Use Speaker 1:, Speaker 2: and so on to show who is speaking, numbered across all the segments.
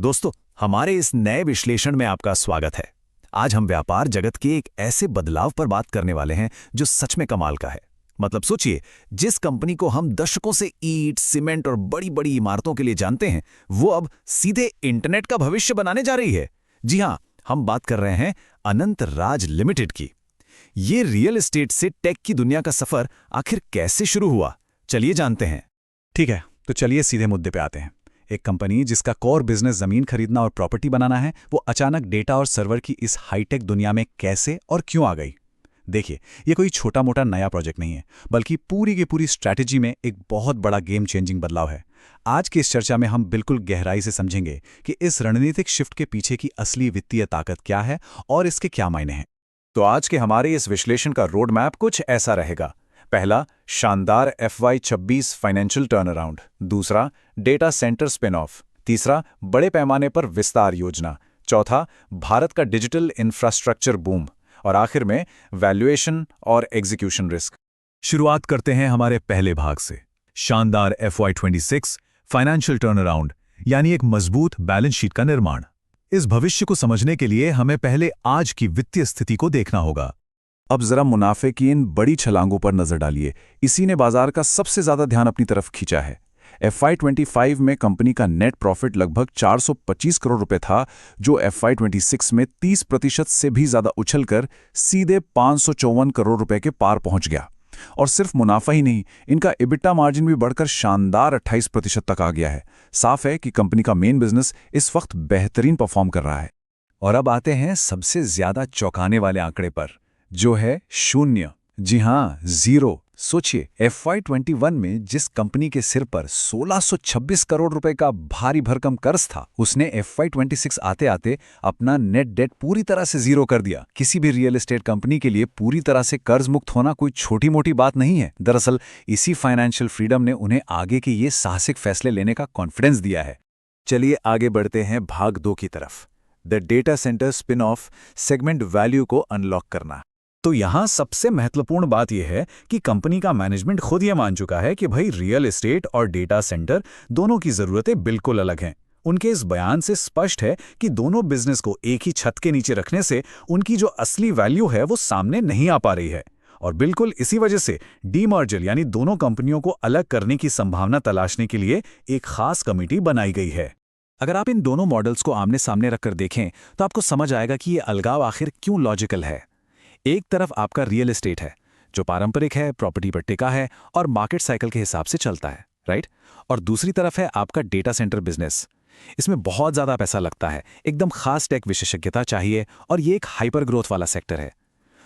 Speaker 1: दोस्तों, हमारे इस नए विश्लेषण में आपका स्वागत है। आज हम व्यापार जगत के एक ऐसे बदलाव पर बात करने वाले हैं जो सच में कमाल का है। मतलब सोचिए, जिस कंपनी को हम दशकों से ईंट, सीमेंट और बड़ी बड़ी इमारतों के लिए जानते हैं, वो अब सीधे इंटरनेट का भविष्य बनाने जा रही है। जी हाँ, हम बात कर रहे हैं अनंत राज लिमिटेड की। ये रियल एस्टेट से टेक की दुनिया का सफर आखिर कैसे शुरू हुआ, चलिए जानते हैं।
Speaker 2: ठीक है, तो चलिए सीधे मुद्दे पे आते हैं। एक कंपनी जिसका कोर बिजनेस जमीन खरीदना और प्रॉपर्टी बनाना है, वो अचानक डेटा और सर्वर की इस हाईटेक दुनिया में कैसे और क्यों आ गई? देखिए, ये कोई छोटा मोटा नया प्रोजेक्ट नहीं है, बल्कि पूरी की पूरी स्ट्रैटेजी में एक बहुत बड़ा गेम चेंजिंग बदलाव है। आज की इस चर्चा में हम बिल्कुल गहराई से समझेंगे कि इस रणनीतिक शिफ्ट के पीछे की असली वित्तीय ताकत क्या है और इसके क्या मायने हैं।
Speaker 1: तो आज के हमारे इस विश्लेषण का रोड मैप कुछ ऐसा रहेगा। पहला, शानदार FY26 फाइनेंशियल टर्नअराउंड। दूसरा, डेटा सेंटर स्पिन ऑफ। तीसरा, बड़े पैमाने पर विस्तार योजना। चौथा, भारत का डिजिटल इंफ्रास्ट्रक्चर बूम। और आखिर में वैल्यूएशन और एग्जीक्यूशन रिस्क। शुरुआत करते हैं हमारे पहले भाग से, शानदार FY26 फाइनेंशियल टर्नअराउंड, यानी एक मजबूत बैलेंस शीट का निर्माण। इस भविष्य को समझने के लिए हमें पहले आज की वित्तीय स्थिति को देखना होगा। अब जरा मुनाफे की इन बड़ी छलांगों पर नजर डालिए। इसी ने बाजार का सबसे ज्यादा ध्यान अपनी तरफ खींचा है। FY25 में कंपनी का नेट प्रॉफिट लगभग 425 करोड़ रुपए था, जो FY26 में 30% से भी ज्यादा उछलकर सीधे 554 करोड़ रुपए के पार पहुंच गया। और सिर्फ मुनाफा ही नहीं, इनका EBITDA मार्जिन भी बढ़कर शानदार 28% तक आ गया है। साफ है कि कंपनी का मेन बिजनेस इस वक्त बेहतरीन परफॉर्म कर रहा है। और अब आते हैं सबसे ज्यादा चौंकाने वाले आंकड़े पर, जो है शून्य। जी हाँ, जीरो। सोचिए, FY21 में जिस कंपनी के सिर पर 1626 करोड़ रुपए का भारी भरकम कर्ज था, उसने FY26 आते आते अपना नेट डेट पूरी तरह से जीरो कर दिया। किसी भी रियल एस्टेट कंपनी के लिए पूरी तरह से कर्ज मुक्त होना कोई छोटी मोटी बात नहीं है। दरअसल इसी फाइनेंशियल फ्रीडम ने उन्हें आगे के ये साहसिक फैसले लेने का कॉन्फिडेंस दिया है। चलिए आगे बढ़ते हैं भाग 2 की तरफ, the data centre spin off, segment value को अनलॉक करना। तो यहां सबसे महत्वपूर्ण बात यह है कि कंपनी का मैनेजमेंट खुद यह मान चुका है कि भाई रियल एस्टेट और डेटा सेंटर दोनों की जरूरतें बिल्कुल अलग हैं। उनके इस बयान से स्पष्ट है कि दोनों बिजनेस को एक ही छत के नीचे रखने से उनकी जो असली वैल्यू है वो सामने नहीं आ पा रही है। और बिल्कुल इसी वजह से डीमर्जर यानी दोनों कंपनियों को अलग करने की संभावना तलाशने के लिए एक खास कमेटी बनाई गई है। अगर आप इन दोनों मॉडल्स को आमने सामने रखकर देखें तो आपको समझ आएगा कि ये अलगाव आखिर क्यों लॉजिकल है। एक तरफ आपका रियल एस्टेट है, जो पारंपरिक है, प्रॉपर्टी पर टिका है और मार्केट साइकिल के हिसाब से चलता है, राइट? और दूसरी तरफ है आपका डेटा सेंटर बिजनेस। इसमें बहुत ज्यादा पैसा लगता है, एकदम खास टेक विशेषज्ञता चाहिए और ये एक हाइपर ग्रोथ वाला सेक्टर है।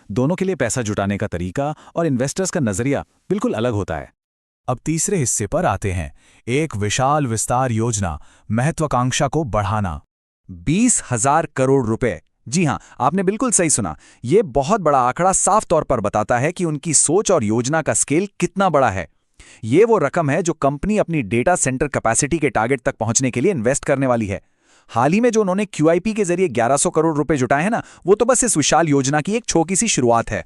Speaker 1: दोनों के लिए पैसा जुटाने का तरीका और इन्वेस्टर्स का नजरिया बिल्कुल अलग होता है। अब तीसरे हिस्से पर आते हैं, एक विशाल विस्तार योजना, महत्वाकांक्षा को बढ़ाना।
Speaker 2: 20,000 करोड़ रुपए। जी हां, आपने बिल्कुल सही सुना। ये बहुत बड़ा आंकड़ा साफ तौर पर बताता है कि उनकी सोच और योजना का स्केल कितना बड़ा है। ये वो रकम है जो कंपनी अपनी डेटा सेंटर कैपेसिटी के टारगेट तक पहुंचने के लिए इन्वेस्ट करने वाली है। हाल ही में जो उन्होंने QIP के जरिए 1100 करोड़ रुपए जुटाए हैं ना, वो तो बस इस विशाल योजना की एक छोटी सी शुरुआत है।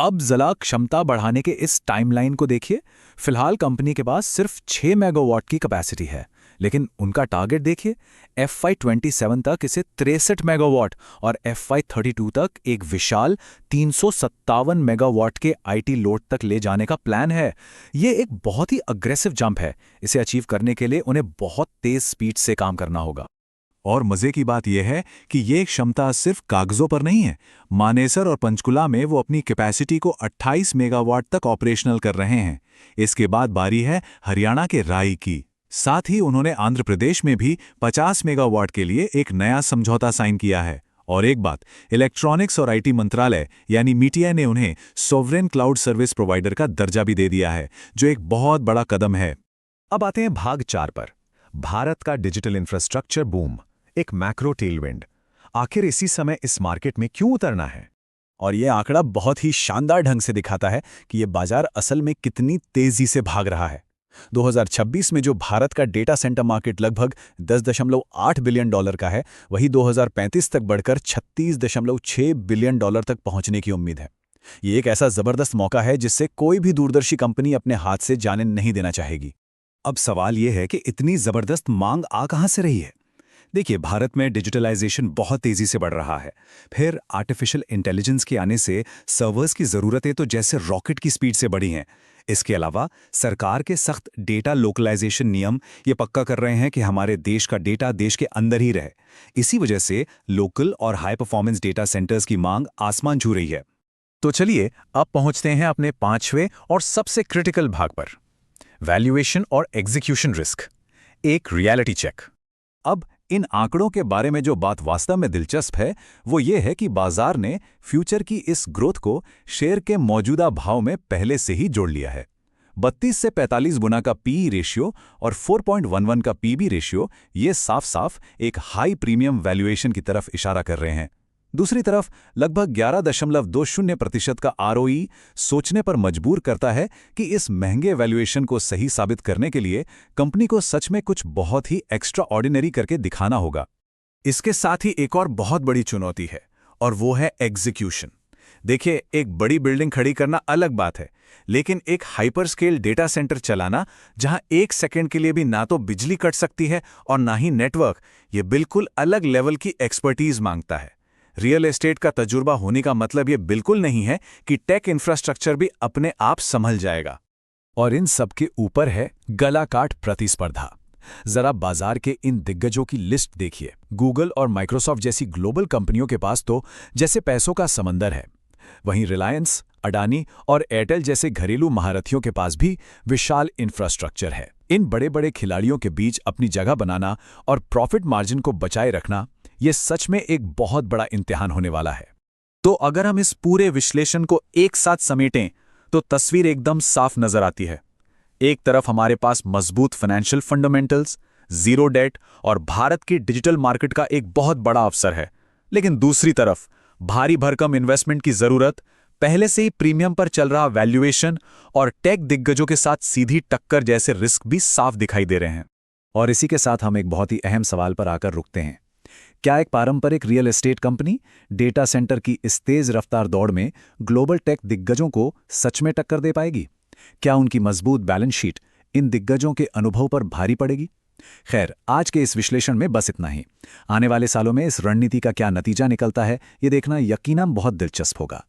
Speaker 1: अब जरा क्षमता बढ़ाने के इस टाइमलाइन को देखिए। फिलहाल कंपनी के पास सिर्फ 6 मेगावाट की कैपेसिटी है, लेकिन उनका टारगेट देखिए, FY27 तक इसे 63 मेगावाट और FY32 तक एक विशाल 357 मेगावाट के IT लोड तक ले जाने का प्लान है। ये एक बहुत ही अग्रेसिव जंप है। इसे अचीव करने के लिए उन्हें बहुत तेज स्पीड से काम करना होगा। और मजे की बात यह है कि ये क्षमता सिर्फ कागजों पर नहीं है। मानेसर और पंचकुला में वो अपनी कैपेसिटी को 28 मेगावाट तक ऑपरेशनल कर रहे हैं। इसके बाद बारी है हरियाणा के राई की। साथ ही उन्होंने आंध्र प्रदेश में भी 50 मेगावाट के लिए एक नया समझौता साइन किया है। और एक बात, इलेक्ट्रॉनिक्स और IT मंत्रालय यानी MITIA ने उन्हें सॉवरेन क्लाउड सर्विस प्रोवाइडर का दर्जा भी दे दिया है, जो एक बहुत बड़ा कदम है। अब आते हैं भाग 4 पर, भारत का डिजिटल इंफ्रास्ट्रक्चर बूम, एक मैक्रो टेलविंड। आखिर इसी समय इस मार्केट में क्यों उतरना है? और यह आंकड़ा बहुत ही शानदार ढंग से दिखाता है कि यह बाजार असल में कितनी तेजी से भाग रहा है। 2026 में जो भारत का डेटा सेंटर मार्केट लगभग $10.8 बिलियन का है, वही 2035 तक बढ़कर $36.6 बिलियन तक पहुंचने की उम्मीद है। ये एक ऐसा जबरदस्त मौका है जिससे कोई भी दूरदर्शी कंपनी अपने हाथ से जाने नहीं देना चाहेगी। अब सवाल यह है कि इतनी जबरदस्त मांग आ कहां से रही है?
Speaker 2: देखिए, भारत में डिजिटलाइजेशन बहुत तेजी से बढ़ रहा है। फिर आर्टिफिशियल इंटेलिजेंस के आने से सर्वर्स की ज़रूरतें तो जैसे रॉकेट की स्पीड से बढ़ी हैं। इसके अलावा सरकार के सख्त डेटा लोकलाइजेशन नियम ये पक्का कर रहे हैं कि हमारे देश का डेटा देश के अंदर ही रहे। इसी वजह से लोकल और हाई परफॉर्मेंस डेटा सेंटर्स की मांग आसमान छू रही है।
Speaker 1: तो चलिए अब पहुंचते हैं अपने पांचवें और सबसे क्रिटिकल भाग पर, वैल्यूएशन और एग्जीक्यूशन रिस्क, एक रियलिटी चेक। अब इन आंकड़ों के बारे में जो बात वास्तव में दिलचस्प है वो ये है कि बाजार ने फ्यूचर की इस ग्रोथ को शेयर के मौजूदा भाव में पहले से ही जोड़ लिया है। 32 से 45 गुना का पीई रेशियो और 4.11 का पीबी रेशियो ये साफ साफ एक हाई प्रीमियम वैल्यूएशन की तरफ इशारा कर रहे हैं। दूसरी तरफ लगभग 11.20% का आरओई सोचने पर मजबूर करता है कि इस महंगे वैल्यूएशन को सही साबित करने के लिए कंपनी को सच में कुछ बहुत ही एक्स्ट्रा ऑर्डिनरी करके दिखाना होगा। इसके साथ ही एक और बहुत बड़ी चुनौती है और वो है एग्जीक्यूशन। देखिए, एक बड़ी बिल्डिंग खड़ी करना अलग बात है, लेकिन एक हाइपर स्केल डेटा सेंटर चलाना जहां 1 सेकंड के लिए भी ना तो बिजली कट सकती है और ना ही नेटवर्क, ये बिल्कुल अलग लेवल की एक्सपर्टीज मांगता है। रियल एस्टेट का तजुर्बा होने का मतलब ये बिल्कुल नहीं है कि टेक इंफ्रास्ट्रक्चर भी अपने आप संभल जाएगा। और इन सब के ऊपर है गला काट प्रतिस्पर्धा। जरा बाजार के इन दिग्गजों की लिस्ट देखिए। गूगल और माइक्रोसॉफ्ट जैसी ग्लोबल कंपनियों के पास तो जैसे पैसों का समंदर है। वहीं रिलायंस, अडानी और एयरटेल जैसे घरेलू महारथियों के पास भी विशाल इंफ्रास्ट्रक्चर है। इन बड़े बड़े खिलाड़ियों के बीच अपनी जगह बनाना और प्रॉफिट मार्जिन को बचाए रखना, ये सच में एक बहुत बड़ा इम्तिहान होने वाला है। तो अगर हम इस पूरे विश्लेषण को एक साथ समेटें तो तस्वीर एकदम साफ नजर आती है। एक तरफ हमारे पास मजबूत फाइनेंशियल फंडामेंटल्स, जीरो डेट और भारत की डिजिटल मार्केट का एक बहुत बड़ा अवसर है, लेकिन दूसरी तरफ भारी भरकम इन्वेस्टमेंट की जरूरत, पहले से ही प्रीमियम पर चल रहा वैल्यूएशन और टेक दिग्गजों के साथ सीधी टक्कर जैसे रिस्क भी साफ दिखाई दे रहे हैं। और इसी के साथ हम एक बहुत ही अहम सवाल पर आकर रुकते हैं। क्या एक पारंपरिक real estate company data centre की इस तेज रफ्तार दौड़ में ग्लोबल टेक दिग्गजों को सच में टक्कर दे पाएगी? क्या उनकी मजबूत बैलेंस शीट इन दिग्गजों के अनुभव पर भारी पड़ेगी? खैर, आज के इस विश्लेषण में बस इतना ही। आने वाले सालों में इस रणनीति का क्या नतीजा निकलता है, ये देखना यकीनन बहुत दिलचस्प होगा।